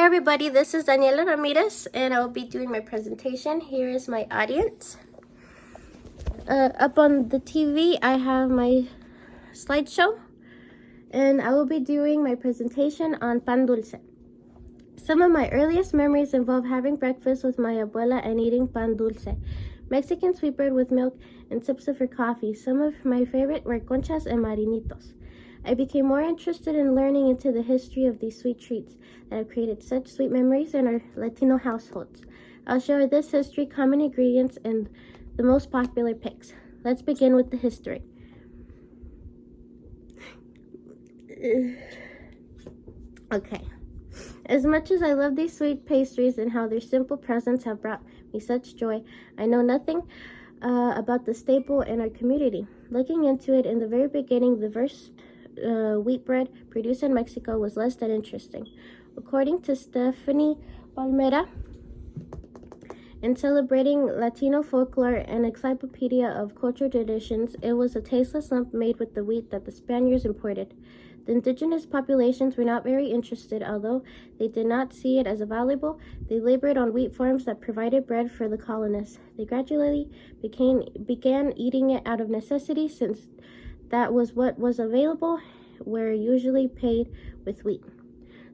Hi everybody, this is Daniela Ramirez and I will be doing my presentation. Here is my audience. Up on the TV I have my slideshow and I will be doing my presentation on pan dulce. Some of my earliest memories involve having breakfast with my abuela and eating pan dulce, Mexican sweetbread with milk and sips of her coffee. Some of my favorite were conchas and marinitos. I became more interested in learning into the history of these sweet treats that have created such sweet memories in our Latino households. I'll share this history, common ingredients, and the most popular picks. Let's begin with the history. Okay. As much as I love these sweet pastries and how their simple presents have brought me such joy, I know nothing about the staple in our community. Looking into it in the very beginning, the first wheat bread produced in Mexico was less than interesting. According to Stephanie Palmera, in Celebrating Latino Folklore, an encyclopedia of cultural traditions, it was a tasteless lump made with the wheat that the Spaniards imported. The indigenous populations were not very interested, although they did not see it as valuable. They labored on wheat farms that provided bread for the colonists. They gradually began eating it out of necessity, since that was what was available, were usually paid with wheat.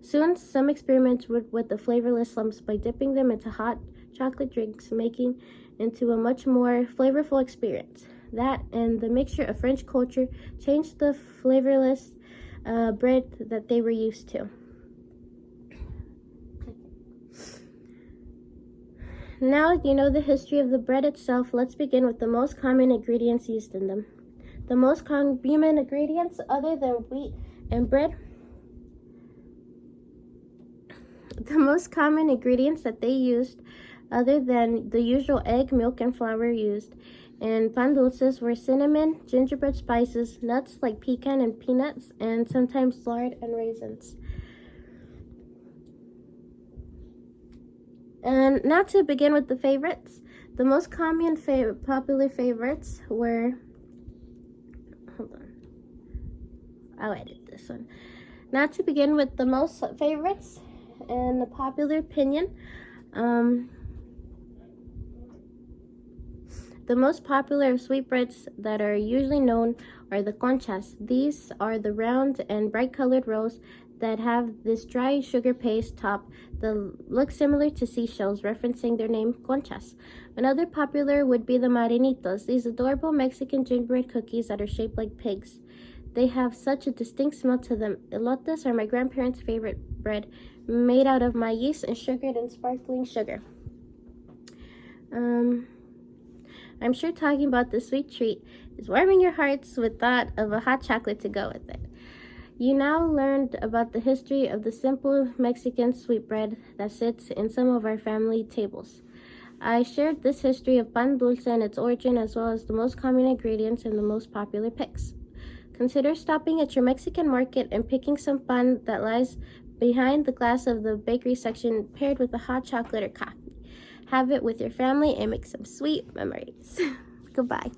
Soon, some experiments with the flavorless lumps by dipping them into hot chocolate drinks, making into a much more flavorful experience. That and the mixture of French culture changed the flavorless bread that they were used to. Now you know the history of the bread itself. Let's begin with the most common ingredients used in them. The most common ingredients other than wheat and bread, the most common ingredients that they used other than the usual egg, milk, and flour used in pan dulces were cinnamon, gingerbread spices, nuts like pecan and peanuts, and sometimes lard and raisins. And now to begin with the favorites. The most common popular favorites were, hold on, I'll edit this one. Now to begin with the most favorites in the popular opinion, the most popular sweetbreads that are usually known are the conchas. These are the round and bright colored rolls that have this dry sugar paste top that looks similar to seashells, referencing their name, conchas. Another popular would be the marinitos, these adorable Mexican gingerbread cookies that are shaped like pigs. They have such a distinct smell to them. Elotes are my grandparents' favorite bread, made out of maize and sugared in sparkling sugar. I'm sure talking about the sweet treat is warming your hearts with thought of a hot chocolate to go with it. You now learned about the history of the simple Mexican sweetbread that sits in some of our family tables. I shared this history of pan dulce and its origin, as well as the most common ingredients and the most popular picks. Consider stopping at your Mexican market and picking some pan that lies behind the glass of the bakery section, paired with a hot chocolate or coffee. Have it with your family and make some sweet memories. Goodbye.